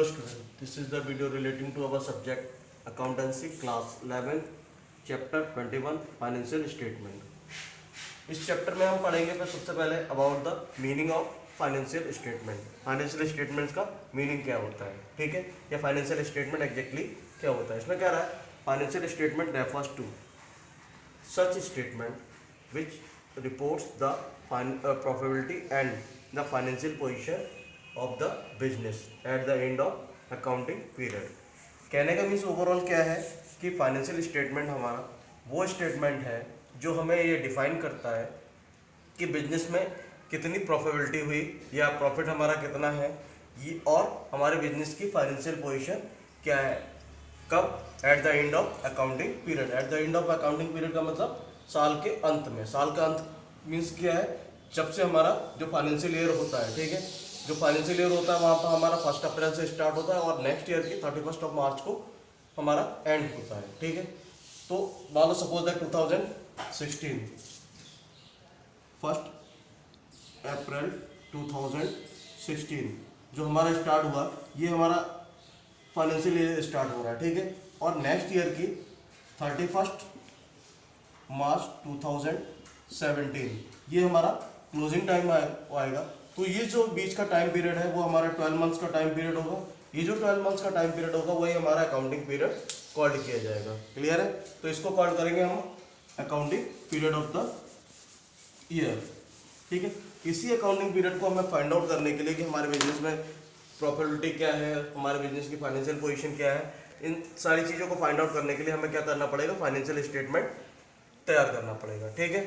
student, this is the video relating to our subject accountancy class 11 chapter 21 financial statement. इस chapter में हम पढ़ेंगे तो सबसे पहले about the meaning of financial statement. Financial statements का मीनिंग क्या होता है, ठीक है, या फाइनेंशियल स्टेटमेंट एग्जैक्टली क्या होता है. इसमें क्या रहा है, financial statement refers to such statement which reports the profitability and the financial position of the business at the end of accounting period. कहने का मीन्स ओवरऑल क्या है कि फाइनेंशियल स्टेटमेंट हमारा वो स्टेटमेंट है जो हमें ये डिफाइन करता है कि बिजनेस में कितनी प्रॉफिटेबिलिटी हुई या प्रॉफिट हमारा कितना है, ये और हमारे बिजनेस की फाइनेंशियल पोजीशन क्या है, कब, eight the end of accounting period. Eight the end of accounting period का मतलब साल के अंत में. साल का अंत मीन्स क्या है, जब से हमारा जो फाइनेंशियल ईयर होता है, ठीक है, जो फाइनेंशियल ईयर होता है वहाँ पर हमारा 1 अप्रैल से स्टार्ट होता है और नेक्स्ट ईयर की 31 मार्च को हमारा एंड होता है, ठीक है. तो मान लो सपोज दैट 2016 1 अप्रैल 2016 जो हमारा स्टार्ट हुआ, ये हमारा फाइनेंशियल ईयर स्टार्ट हो रहा है, ठीक है, और नेक्स्ट ईयर की 31 मार्च 2017 ये हमारा क्लोजिंग टाइम आएगा. तो ये जो बीच का टाइम पीरियड है वो हमारा 12 मंथ्स का टाइम पीरियड होगा. ये जो 12 मंथ्स का टाइम पीरियड होगा वही हमारा अकाउंटिंग पीरियड कॉल्ड किया जाएगा. क्लियर है. तो इसको कॉल करेंगे हम accounting period of the year, ठीक है. इसी अकाउंटिंग पीरियड को हमें फाइंड आउट करने के लिए कि हमारे बिजनेस में प्रॉफिटेबिलिटी क्या है, हमारे बिजनेस की फाइनेंशियल पोजीशन क्या है, इन सारी चीज़ों को फाइंड आउट करने के लिए हमें क्या करना पड़ेगा, फाइनेंशियल स्टेटमेंट तैयार करना पड़ेगा, ठीक है.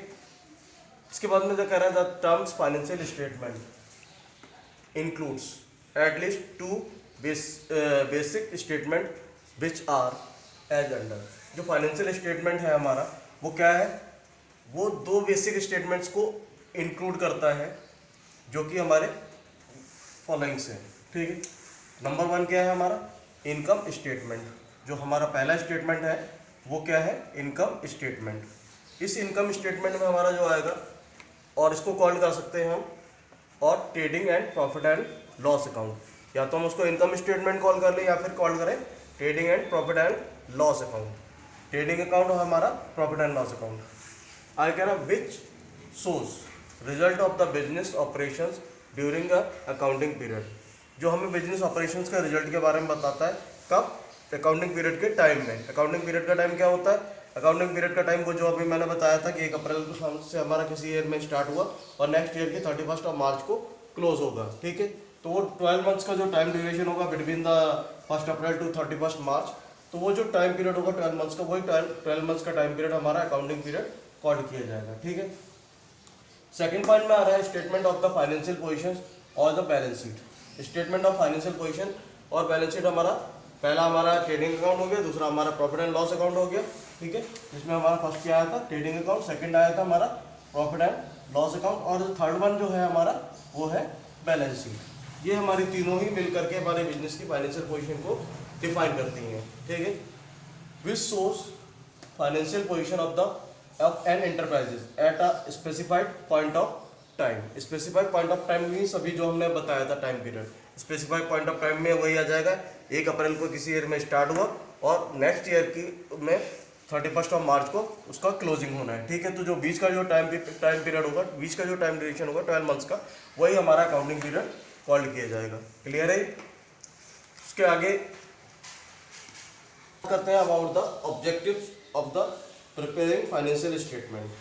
इसके बाद में जो कह रहा है the terms financial statement includes at least 2 basic statement which are as under. जो फाइनेंशियल स्टेटमेंट है हमारा वो क्या है, वो 2 बेसिक स्टेटमेंट्स को इंक्लूड करता है जो कि हमारे फॉलोइंग से, ठीक है. नंबर 1 क्या है हमारा, इनकम स्टेटमेंट. जो हमारा पहला स्टेटमेंट है वो क्या है, इनकम स्टेटमेंट. इस इनकम स्टेटमेंट में हमारा जो आएगा, और इसको कॉल कर सकते हैं हम और trading and profit and loss account. या तो हम उसको इनकम स्टेटमेंट कॉल कर लें या फिर कॉल करें trading and profit and loss account. Trading account और हमारा प्रॉफिट एंड लॉस अकाउंट. आगे कह रहा which shows result of the business operations during the accounting period. जो हमें बिजनेस ऑपरेशंस का रिजल्ट के बारे में बताता है, कब, अकाउंटिंग पीरियड के टाइम में. अकाउंटिंग पीरियड का टाइम क्या होता है, अकाउंटिंग पीरियड का टाइम वो जो अभी मैंने बताया था कि 1 अप्रैल से हमारा किसी ईयर में स्टार्ट हुआ और नेक्स्ट ईयर की 31 मार्च को क्लोज होगा, ठीक है. तो वो 12 मंथ्स का जो टाइम ड्यूरेशन होगा बिटवीन द 1 अप्रैल टू 31 मार्च, तो वो जो टाइम पीरियड होगा 12 मंथ्स का, वही 12 मंथ्स का टाइम पीरियड हमारा अकाउंटिंग पीरियड कॉल किया जाएगा, ठीक है. सेकंड पॉइंट में आ रहा है statement of the financial position और the balance sheet. Statement of financial position और बैलेंस शीट हमारा पहला हमारा ट्रेडिंग अकाउंट हो गया, दूसरा हमारा प्रॉफिट एंड लॉस अकाउंट हो गया, ठीक है. जिसमें हमारा फर्स्ट क्या आया था, ट्रेडिंग अकाउंट, सेकंड आया था हमारा प्रॉफिट एंड लॉस अकाउंट, और थर्ड वन जो है हमारा वो है बैलेंस शीट. ये हमारी तीनों ही मिल करके हमारे बिजनेस की फाइनेंशियल पोजीशन को डिफाइन करती हैं, ठीक है. Which shows financial position of an enterprises at a specified point of time. Specified point of time means अभी जो हमने बताया था time period, specified point of time में वही आ जाएगा 1 अप्रैल को किसी ईयर में स्टार्ट हुआ और नेक्स्ट ईयर की में 31 मार्च को उसका क्लोजिंग होना है, ठीक है. तो जो बीच का जो टाइम पीरियड होगा, बीच का जो टाइम ड्यूरेशन होगा 12 मंथ्स का, वही हमारा अकाउंटिंग पीरियड कॉल्ड किया जाएगा. क्लियर है. उसके आगे करते हैं about the objectives of the preparing financial statement.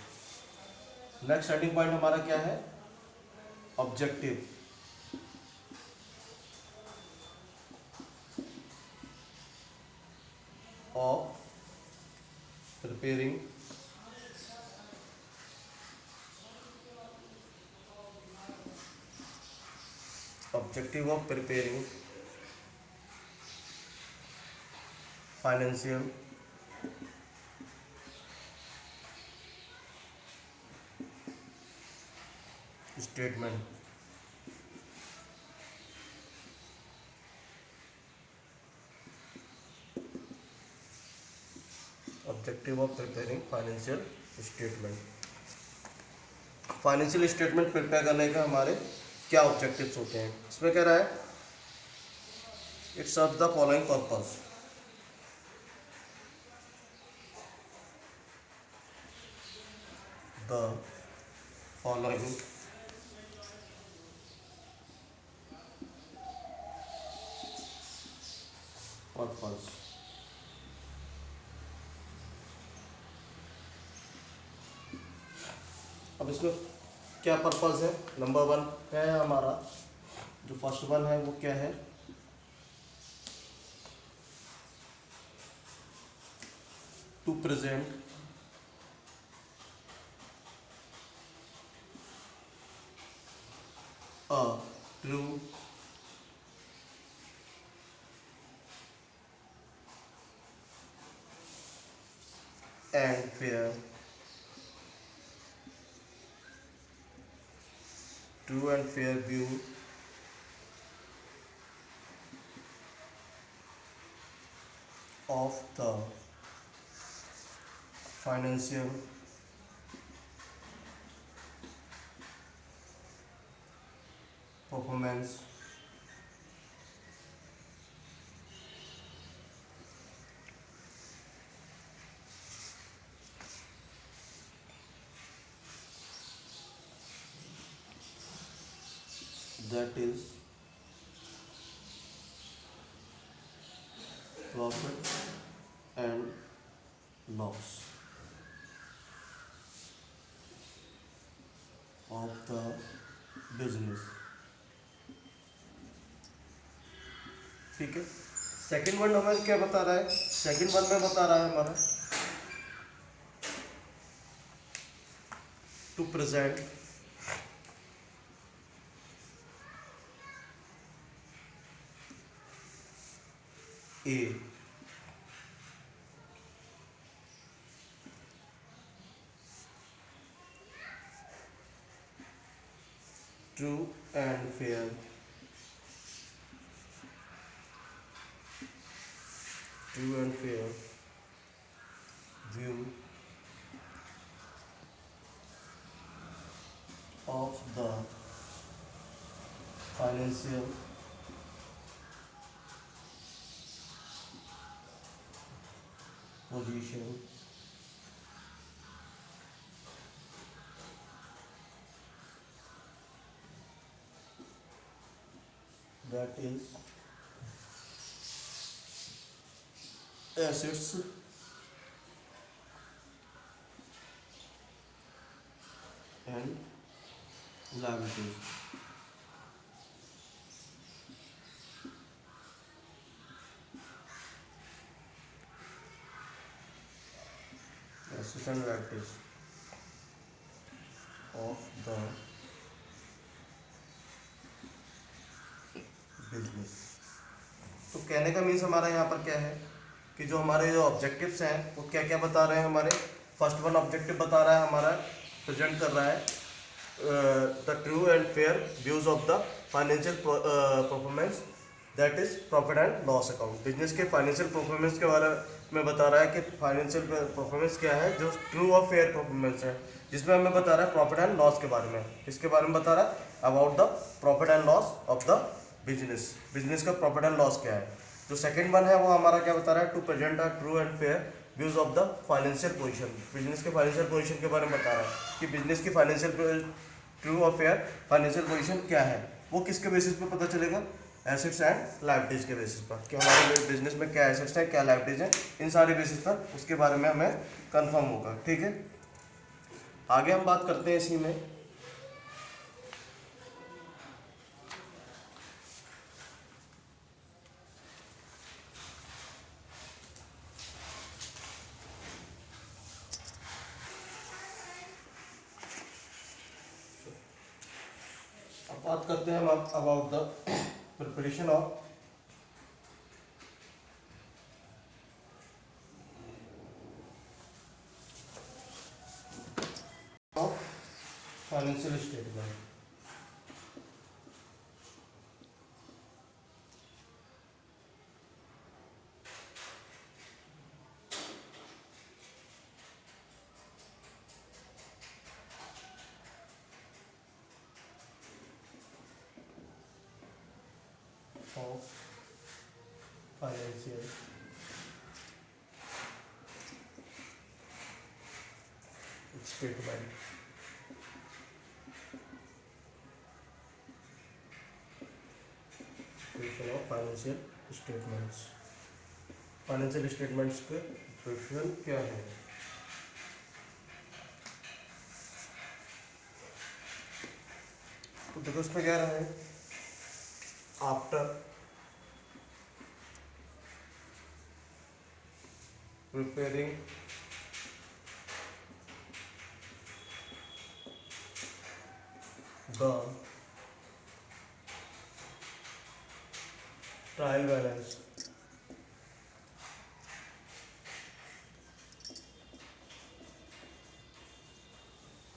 Next starting point हमारा क्या है, objective. Of preparing objective of preparing financial statement. Objective of preparing financial statement. Financial statement prepare करने का हमारे क्या ऑब्जेक्टिव्स होते हैं. इसमें कह रहा है It serves the following purpose. The following purpose. अब इसमें क्या पर्पस है? नंबर वन है हमारा, जो फर्स्ट वन है वो क्या है? To present a true and fair, true and fair view of the financial performance that is profit and loss of the business. ठीक है। सेकंड वन हमें क्या बता रहा है? सेकंड वन में बता रहा है हमारा to present a true and fair view of the financial position that is assets and liabilities. Assets and liabilities of the business. तो कहने का मीन्स हमारा यहाँ पर क्या है कि जो हमारे जो ऑब्जेक्टिव्स हैं वो क्या क्या बता रहे हैं? हमारे फर्स्ट वन ऑब्जेक्टिव बता रहा है हमारा, प्रेजेंट कर रहा है the true and fair views of the financial performance that is profit and loss account. Business के फाइनेंशियल परफॉर्मेंस के बारे में बता रहा है कि फाइनेंशियल परफॉर्मेंस क्या है, जो ट्रू और फेयर परफॉर्मेंस है, जिसमें हमें बता रहा है प्रॉफिट एंड लॉस के बारे में। इसके बारे में बता रहा है about the profit and loss of the business. Business का प्रॉफिट एंड लॉस क्या है। जो सेकंड वन है वो हमारा क्या बता रहा है? To present a true and fair views of the financial position. Business के फाइनेंशियल पोजीशन के बारे में बता रहा है कि बिजनेस की फाइनेंशियल ट्रू और फेयर फाइनेंशियल पोजीशन क्या है। वो किसके बेसिस पे पता चलेगा? एसेट्स एंड लायबिलिटीज के बेसिस पर, कि हमारे बिजनेस में क्या एसेट्स हैं क्या लायबिलिटीज हैं, इन सारे बेसिस पर उसके बारे में हमें कंफर्म होगा। ठीक है, आगे हम बात करते हैं इसी में। अब बात करते हैं हम about the preparation of financial statement. Of financial statement, description of financial statements. Financial statements के डिस्क्रिप्शन क्या है? तो देखो उसमें क्या रहा है, after preparing the trial balance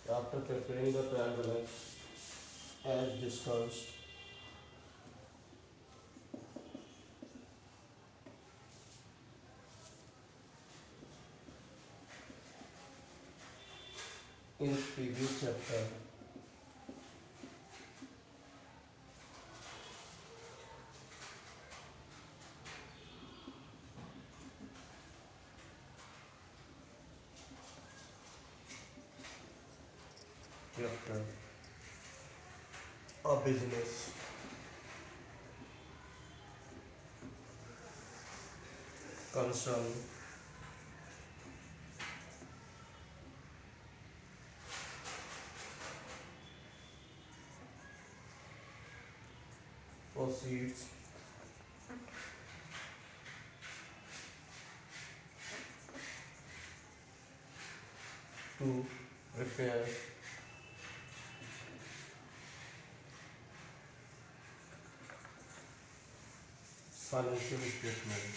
after preparing the trial balance as discussed in previous chapter, chapter a business concern proceeds to prepare financial statement.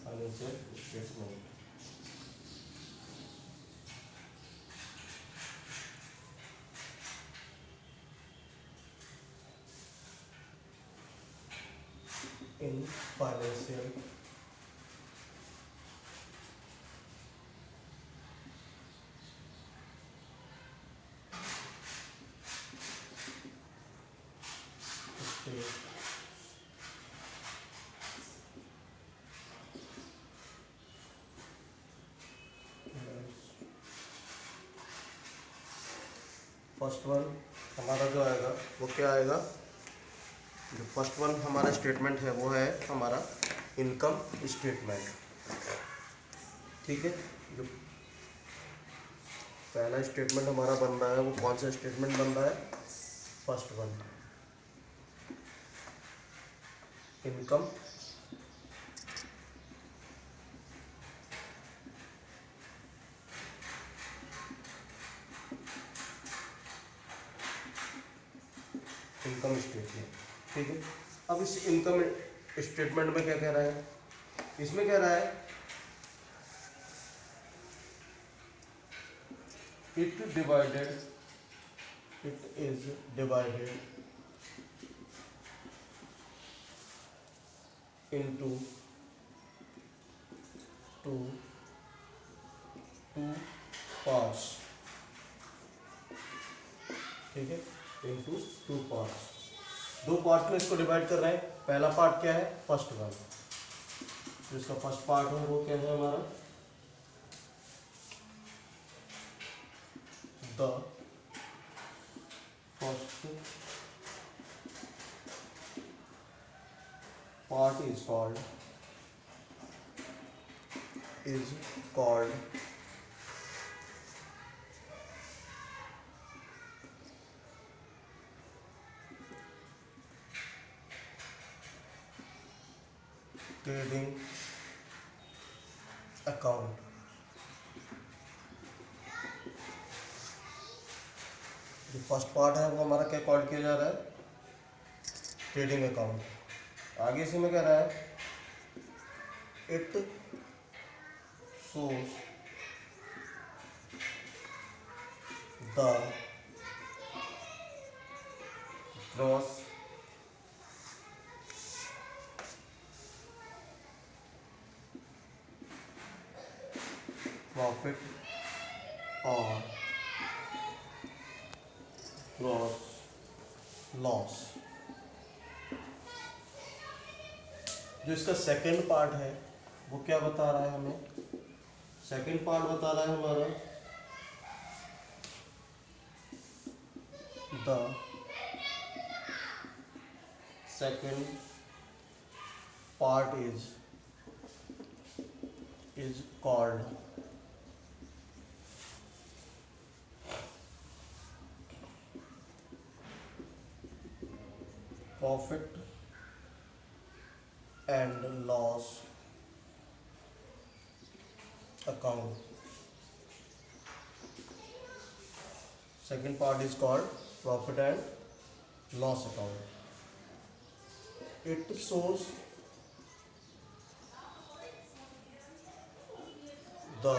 Financial statement. In financial first one हमारा जो आएगा वो क्या आएगा, जो फर्स्ट वन हमारा statement है वो है हमारा इनकम स्टेटमेंट। ठीक है, जो पहला स्टेटमेंट हमारा बन रहा है वो कौन सा स्टेटमेंट बन रहा है, first one income income statement. ठीक है, अब इस इनकम स्टेटमेंट में क्या कह रहा है, इसमें कह रहा है it is divided into two parts. ठीक है, इनटू टू पार्ट्स, दो पार्ट में इसको डिवाइड कर रहे हैं। पहला पार्ट क्या है, फर्स्ट वन, जिसका फर्स्ट पार्ट है वो क्या है हमारा, the first part is called trading account. जो फर्स्ट पार्ट है वो हमारा क्या कॉल किया जा रहा है, ट्रेडिंग अकाउंट। आगे इसी में कह रहा है it shows the gross profit और ग्रॉस लॉस। जो इसका सेकंड पार्ट है वो क्या बता रहा है हमें? सेकंड पार्ट बता रहा है हमारा the second part is called profit and loss account. Second part is called profit and loss account. It shows the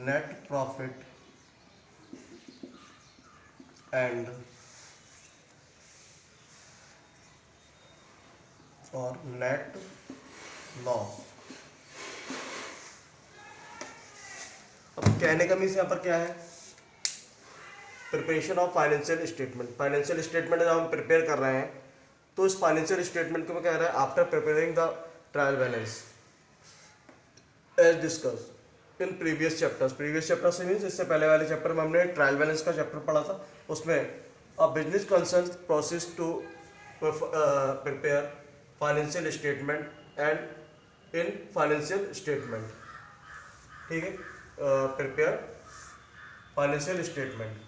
net profit and और नेट लॉस। अब कहने का मीन्स यहाँ पर क्या है? Preparation of financial statement. Financial statement जब हम प्रिपेयर कर रहे हैं तो इस फाइनेंशियल स्टेटमेंट को मैं कह रहा है after preparing the trial balance as discuss in previous chapters. Previous chapter से मीन्स इससे पहले वाले चैप्टर में हमने ट्रायल बैलेंस का चैप्टर पढ़ा था। उसमें a business concern process to prepare financial statement and in financial statement, ठीक है, प्रिपेयर फाइनेंशियल स्टेटमेंट,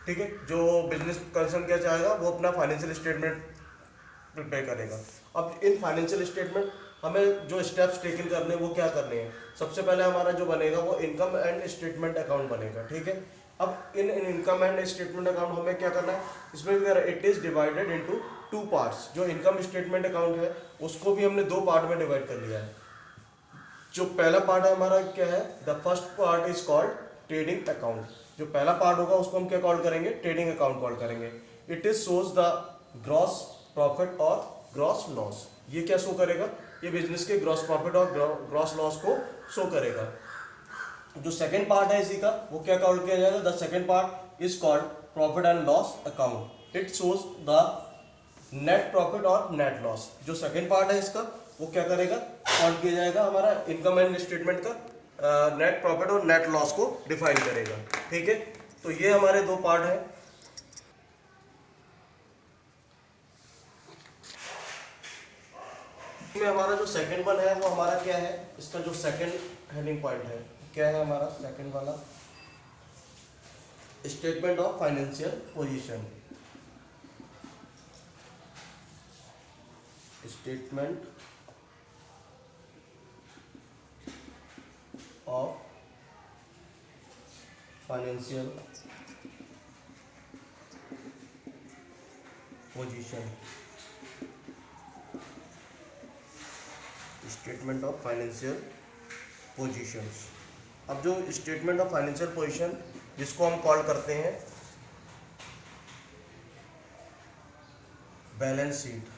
ठीक है। जो बिजनेस कंसर्न क्या चाहेगा वो अपना फाइनेंशियल स्टेटमेंट प्रिपेयर करेगा। अब इन फाइनेंशियल स्टेटमेंट हमें जो स्टेप्स टेकन करने वो क्या करने हैं? सबसे पहले हमारा जो बनेगा वो इनकम एंड स्टेटमेंट अकाउंट बनेगा, ठीक है। अब इन इनकम एंड स्टेटमेंट अकाउंट हमें क्या करना है? इसमें it is divided into two parts. जो इनकम स्टेटमेंट अकाउंट है उसको भी हमने दो पार्ट में डिवाइड कर लिया है। जो पहला पार्ट है हमारा क्या है? The first part is called trading account. जो पहला पार्ट होगा उसको हम क्या कॉल करेंगे? ट्रेडिंग अकाउंट कॉल करेंगे। It is shows the gross profit और ग्रॉस लॉस। ये क्या शो करेगा? ये बिजनेस के ग्रॉस प्रॉफिट और ग्रॉस लॉस को शो करेगा। जो सेकंड पार्ट है इसी का वो क्या कॉल किया जाएगा? The second part is called profit and loss account. It shows the net profit और नेट लॉस। जो सेकंड पार्ट है इसका वो क्या करेगा? कॉल किया जाएगा हमारा इनकम एंड स्टेटमेंट का नेट प्रॉफिट और नेट लॉस को डिफाइन करेगा, ठीक है। तो ये हमारे दो पार्ट है। में हमारा जो सेकंड वन है वो हमारा क्या है? इसका जो सेकंड हेडिंग पॉइंट है क्या है हमारा? सेकंड वाला statement of financial position. Statement of financial position. Statement of financial positions. अब जो स्टेटमेंट ऑफ फाइनेंशियल पोजीशन जिसको हम कॉल करते हैं बैलेंस शीट,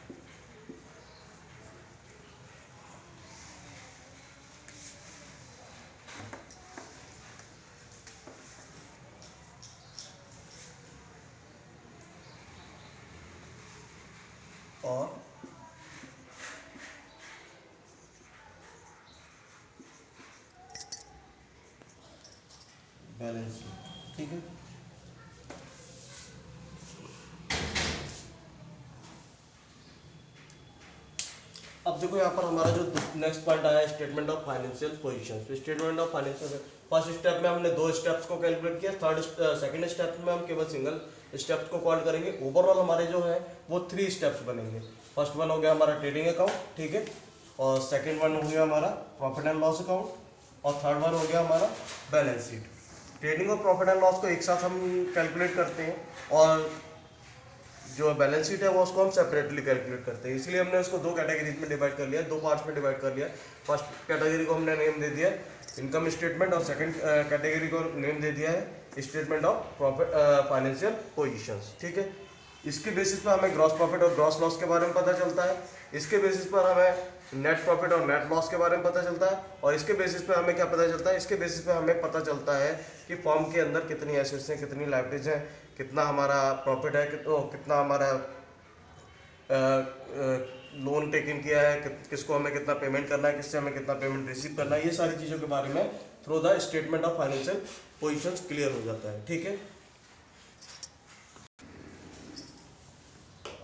और बैलेंस शीट, ठीक है। अब देखो यहाँ पर हमारा जो नेक्स्ट पॉइंट आया statement of financial position. Statement of financial first step में हमने दो स्टेप्स को कैलकुलेट किया। सेकंड स्टेप में हम केवल सिंगल स्टेप्स को कॉल करेंगे। ओवरऑल हमारे जो है वो 3 स्टेप्स बनेंगे। फर्स्ट वन हो गया हमारा ट्रेडिंग अकाउंट, ठीक है, और सेकंड वन हो गया हमारा प्रॉफिट एंड लॉस अकाउंट, और थर्ड वन हो गया हमारा बैलेंस शीट। ट्रेडिंग और प्रॉफिट एंड लॉस को एक साथ हम कैलकुलेट करते हैं और जो बैलेंस शीट है वो उसको हम सेपरेटली कैलकुलेट करते हैं। इसलिए हमने उसको दो कैटेगरीज में डिवाइड कर लिया, दो पार्ट्स में डिवाइड कर लिया। फर्स्ट कैटेगरी को हमने नेम दे दिया इनकम स्टेटमेंट और सेकंड कैटेगरी को नेम दे दिया है statement of profit financial positions, ठीक है। इसके बेसिस पे हमें ग्रॉस प्रॉफिट और ग्रॉस लॉस के बारे में पता चलता है। इसके बेसिस पर हमें नेट प्रॉफिट और नेट लॉस के बारे में पता चलता है, और इसके बेसिस पे हमें क्या पता चलता है, इसके बेसिस पे हमें पता चलता है कि फर्म के अंदर कितनी एसेट्स हैं, कितनी लायबिलिटीज हैं, कितना हमारा प्रॉफिट है, कितना हमारा लोन टेकन किया है, किसको हमें कितना पेमेंट करना है, किससे हमें कितना पेमेंट रिसीव करना है, ये सारी चीज़ों के बारे में through the statement of financial positions clear हो जाता है। ठीक है,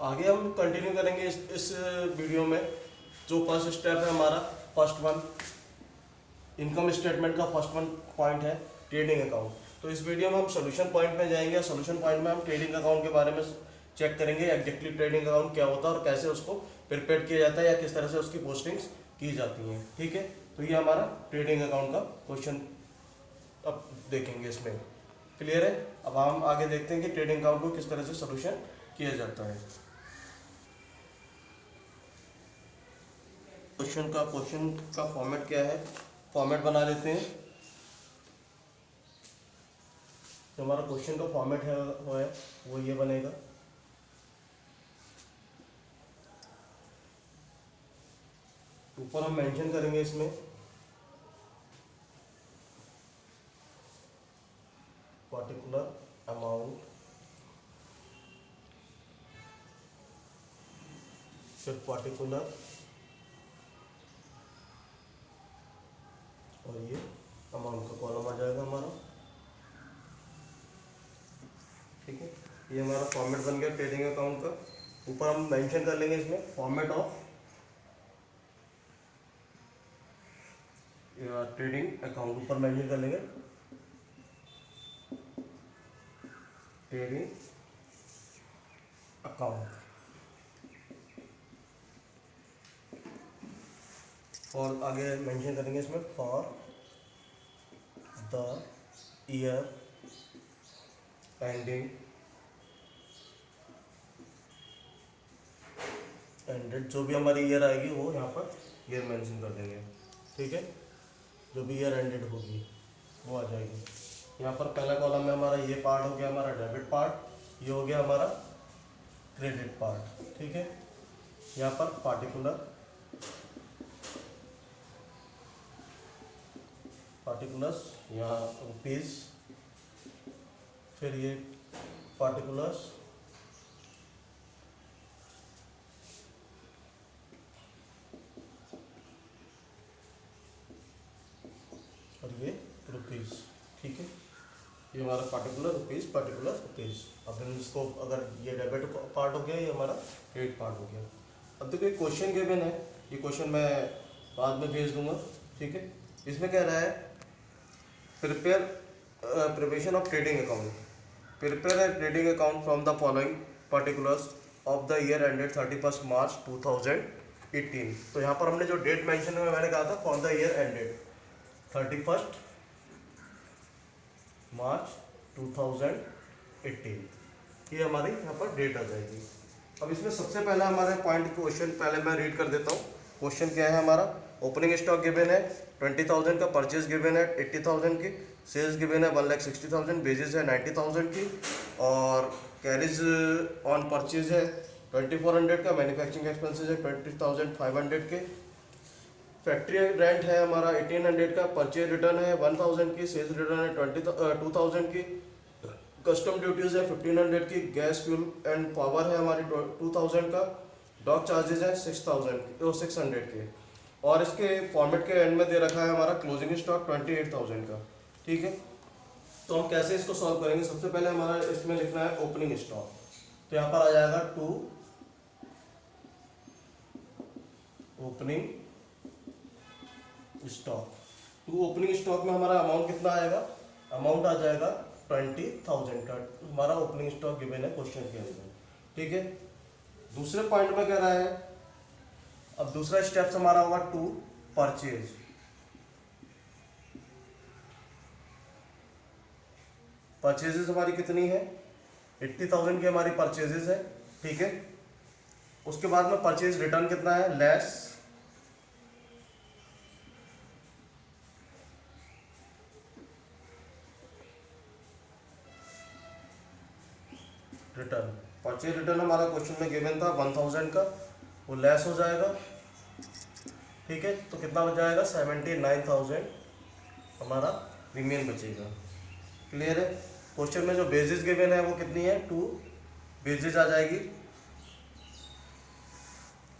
आगे हम कंटिन्यू करेंगे इस वीडियो में। जो फर्स्ट स्टेप है हमारा, फर्स्ट वन इनकम स्टेटमेंट का फर्स्ट वन पॉइंट है ट्रेडिंग अकाउंट। तो इस वीडियो में हम सोल्यूशन पॉइंट में जाएंगे। सोल्यूशन पॉइंट में हम ट्रेडिंग अकाउंट के बारे में चेक करेंगे एग्जैक्टली ट्रेडिंग अकाउंट क्या होता है और कैसे उसको प्रिपेयर किया जाता है या किस तरह से उसकी पोस्टिंग्स की जाती हैं। ठीक है, तो ये हमारा ट्रेडिंग अकाउंट का क्वेश्चन अब देखेंगे इसमें। क्लियर है? अब हम आगे देखते हैं कि ट्रेडिंग अकाउंट को किस तरह से सोल्यूशन किया जाता है। क्वेश्चन का फॉर्मेट क्या है, फॉर्मेट बना लेते हैं। जो हमारा क्वेश्चन का फॉर्मेट है वो ये बनेगा। ऊपर हम मेंशन करेंगे इसमें पर्टिकुलर अमाउंट, फिर पर्टिकुलर, और ये अमाउंट का कॉलम आ जाएगा हमारा। ठीक है, ये हमारा फॉर्मेट बन गया ट्रेडिंग अकाउंट का। ऊपर हम मेंशन कर लेंगे इसमें फॉर्मेट ऑफ ट्रेडिंग अकाउंट, ऊपर मेंशन कर लेंगे ट्रेडिंग अकाउंट, और आगे मेंशन करेंगे इसमें फॉर द ईयर एंडेड जो भी हमारी ईयर आएगी वो यहाँ पर ईयर मेंशन कर देंगे। ठीक है, जो भी ईयर एंडेड होगी वो आ जाएगी। यहाँ पर पहला कॉलम में हमारा ये पार्ट हो गया हमारा डेबिट पार्ट, ये हो गया हमारा क्रेडिट पार्ट। ठीक है, यहाँ पर पार्टिकुलर्स यहाँ रुपीज़, फिर ये पार्टिकुलर्स, और ये रुपीज़। ठीक है, ये हमारा पार्टिकुलर रुपीज़। अब हम इसको, अगर ये डेबिट पार्ट हो गया, ये हमारा क्रेडिट पार्ट हो गया। अब देखो एक क्वेश्चन गिवन है, ये क्वेश्चन मैं बाद में भेज दूंगा। ठीक है, इसमें कह रहा है preparation of trading account, prepare a trading account from the following particulars of the year ended 31 मार्च 2018। तो यहाँ पर हमने जो डेट मेंशन है, मैंने कहा था फॉर द ईयर एंडेड 31 मार्च 2018, ये हमारी यहाँ पर डेट आ जाएगी। अब इसमें सबसे पहला हमारा पॉइंट क्वेश्चन पहले मैं रीड कर देता हूँ। क्वेश्चन क्या है हमारा, ओपनिंग स्टॉक गिवन है 20,000 का, परचेज गिवन है 80,000 की, सेल्स गिवन है 1,60,000, बेजेस है 90,000 की, और कैरिज ऑन परचेज है 2,400 का, मैन्युफैक्चरिंग एक्सपेंसेस है 20,500 के, फैक्ट्री रेंट है हमारा 1,800 का, परचेज रिटर्न है 1,000 की, सेल्स रिटर्न है 2,000 की, कस्टम ड्यूटीज है 1,500 की, गैस फ्यूल एंड पावर है हमारी 2,000 का, डॉक चार्जेज है 600 के, और इसके फॉर्मेट के एंड में दे रखा है हमारा क्लोजिंग स्टॉक 28,000 का। ठीक है, तो हम कैसे इसको सॉल्व करेंगे, सबसे पहले हमारा इसमें लिखना है ओपनिंग स्टॉक। तो यहाँ पर आ जाएगा to opening stock. To opening stock में हमारा अमाउंट कितना आएगा, अमाउंट आ जाएगा 20,000 का, हमारा ओपनिंग स्टॉक गिवन है क्वेश्चन के अंदर। ठीक है, दूसरे पॉइंट में कह रहा है, अब दूसरा स्टेप हमारा होगा टू परचेज। परचेजेस हमारी कितनी है, 80,000 की हमारी परचेजेस है। ठीक है, उसके बाद में परचेज रिटर्न कितना है, लेस रिटर्न। परचेज रिटर्न हमारा क्वेश्चन में गिवन था 1,000 का, वो लेस हो जाएगा, ठीक है। तो कितना बच जाएगा, 79,000 हमारा रिमेन बचेगा। क्लियर है। क्वेश्चन में जो बेसिस गिवन है वो कितनी है, 2 बेसिस आ जाएगी।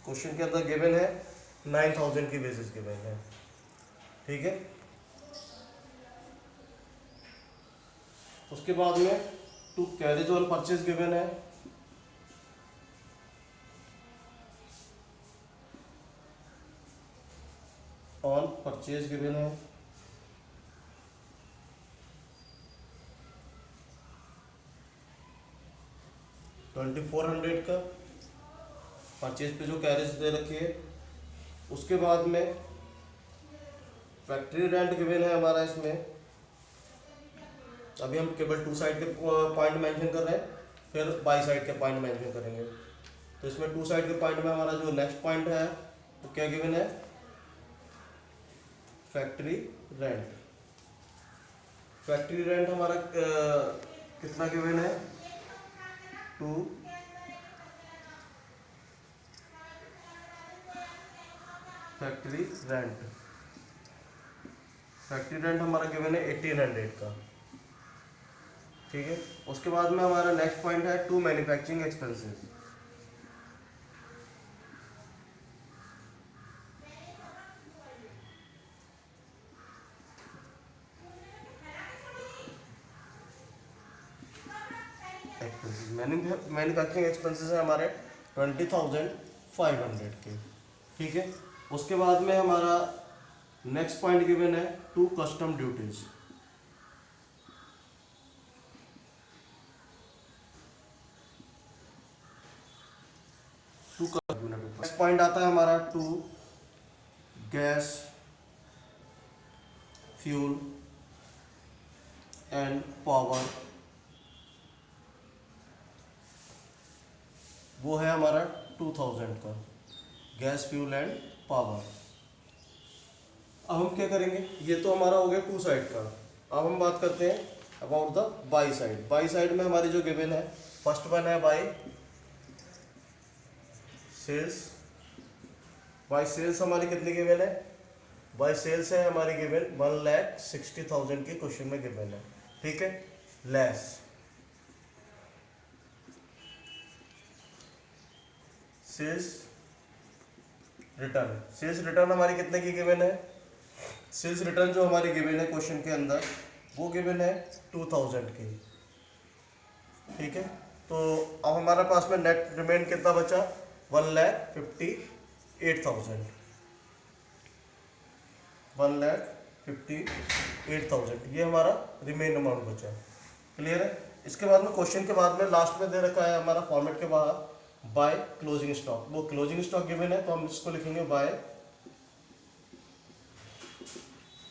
क्वेश्चन के अंदर गिवन है 9,000 की बेसिस गिवन है, ठीक है। उसके बाद में 2 कैरेज ऑन परचेज गिवन है, ऑन परचेज गिवन है, $2,400 का परचेज पे जो कैरेज दे रखी है। उसके बाद में फैक्ट्री रेंट गिवन है हमारा इसमें। अभी हम केवल 2 साइड के पॉइंट मेंशन कर रहे हैं, फिर बाई साइड के पॉइंट मेंशन करेंगे। तो इसमें 2 साइड के पॉइंट में हमारा जो नेक्स्ट पॉइंट है तो क्या गिवन है, फैक्ट्री रेंट। फैक्ट्री रेंट हमारा कितना गिवन है, 2 फैक्ट्री रेंट। फैक्ट्री रेंट हमारा गिवन है 1,800 का, ठीक है। उसके बाद में हमारा नेक्स्ट पॉइंट है 2 मैन्युफैक्चरिंग एक्सपेंसेस। मैन्युफैक्चरिंग एक्सपेंसेस है हमारे 20,500 के, ठीक है। उसके बाद में हमारा नेक्स्ट पॉइंट गिवन है 2 कस्टम ड्यूटीज। नेक्स्ट पॉइंट आता है हमारा 2 गैस फ्यूल एंड पावर, वो है हमारा 2,000 का, गैस फ्यूल एंड पावर। अब हम क्या करेंगे, ये तो हमारा हो गया 2 साइड का। अब हम बात करते हैं about the by side. By side में हमारी जो गिवन है, फर्स्ट वन है बाई सेल्स। बाई सेल्स हमारी कितनी गिवन है, बाई सेल्स है हमारी गिवन 1,60,000 की क्वेश्चन में गिवन है, ठीक है। Less sales return. Sales return हमारी कितने की गिवन है, सेल्स रिटर्न जो हमारी गिवन है क्वेश्चन के अंदर वो गिवन है 2,000 की, ठीक है। तो अब हमारे पास में नेट रिमेन कितना बचा, 1,58,000। 1,58,000 ये हमारा रिमेन अमाउंट बचा। क्लियर है। इसके बाद में क्वेश्चन के बाद में लास्ट में दे रखा है हमारा फॉर्मेट के बाहर बाय क्लोजिंग स्टॉक। वो क्लोजिंग स्टॉक गिवन है तो हम इसको लिखेंगे बाय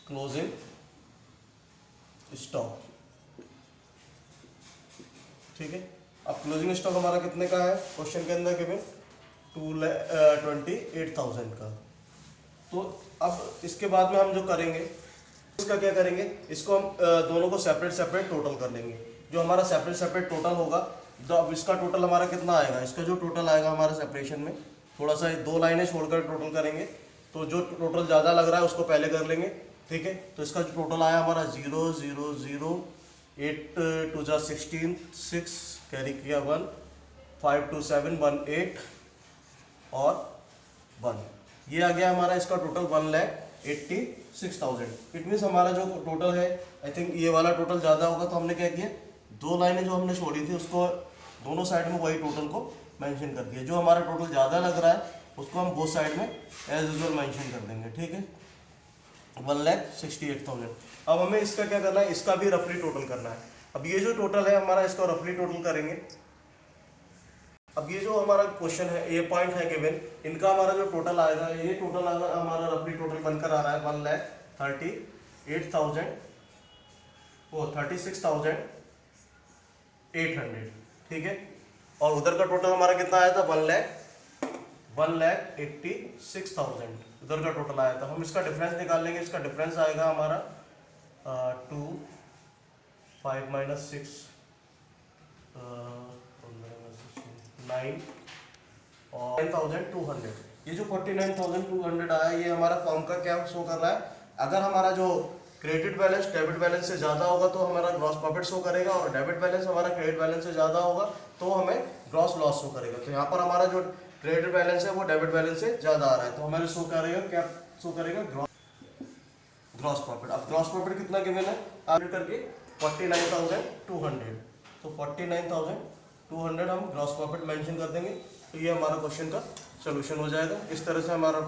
क्लोजिंग स्टॉक, ठीक है। अब क्लोजिंग स्टॉक हमारा कितने का है क्वेश्चन के अंदर गिवन 28,000 का। तो अब इसके बाद में हम जो करेंगे इसका क्या करेंगे, इसको हम दोनों को सेपरेट सेपरेट टोटल कर लेंगे। जो हमारा सेपरेट सेपरेट टोटल होगा, तो अब इसका टोटल हमारा कितना आएगा, इसका जो टोटल आएगा हमारा सेपरेशन में, थोड़ा सा 2 लाइनें छोड़कर टोटल करेंगे। तो जो टोटल ज़्यादा लग रहा है उसको पहले कर लेंगे, ठीक है। तो इसका जो टोटल आया हमारा 0 0 0 8 2 16 6 कैरी किया 1 5 2 7 1 8 और 1, ये आ गया हमारा इसका टोटल 1,86,000। इट मीन्स हमारा जो टोटल है, आई थिंक ये वाला टोटल ज़्यादा होगा, तो हमने क्या किया, 2 लाइनें जो हमने छोड़ी थी उसको दोनों साइड में वही टोटल को मेंशन कर दिया। जो हमारा टोटल ज़्यादा लग रहा है उसको हम बोथ साइड में एज यूजुअल मेंशन कर देंगे, ठीक है। 1,68,000। अब हमें इसका क्या करना है, इसका भी रफली टोटल करना है। अब ये जो टोटल है हमारा, इसका रफली टोटल करेंगे। अब ये जो हमारा क्वेश्चन है, ये पॉइंट है गिवन, इनका हमारा जो टोटल आएगा, ये टोटल हमारा रफली टोटल बनकर आ रहा है 1,38,000 वो 36,800, ठीक है। और उधर का टोटल हमारा कितना आया था, 1,86,000 उधर का टोटल आया था। हम इसका डिफरेंस निकाल लेंगे। इसका डिफरेंस आएगा हमारा 2 5 - 6 9 और 9,200, ये जो 49,200 आया ये हमारा फॉर्म का क्या शो कर रहा है, अगर हमारा जो क्रेडिट बैलेंस डेबिट बैलेंस से ज़्यादा होगा तो हमारा ग्रॉस प्रॉफिट शो करेगा, और डेबिट बैलेंस हमारा क्रेडिट बैलेंस से ज़्यादा होगा तो हमें ग्रॉस लॉस शो करेगा। तो यहाँ पर हमारा जो क्रेडिट बैलेंस है वो डेबिट बैलेंस से ज़्यादा आ रहा है, तो हमारे शो करेगा क्या, शो करेगा ग्रॉस प्रॉफिट। अब ग्रॉस प्रॉफिट कितना गिवन है आप करके 49,200, तो 49,200 हम ग्रॉस प्रॉफिट मेंशन कर देंगे, तो ये हमारा क्वेश्चन का सोल्यूशन हो जाएगा। इस तरह से हमारा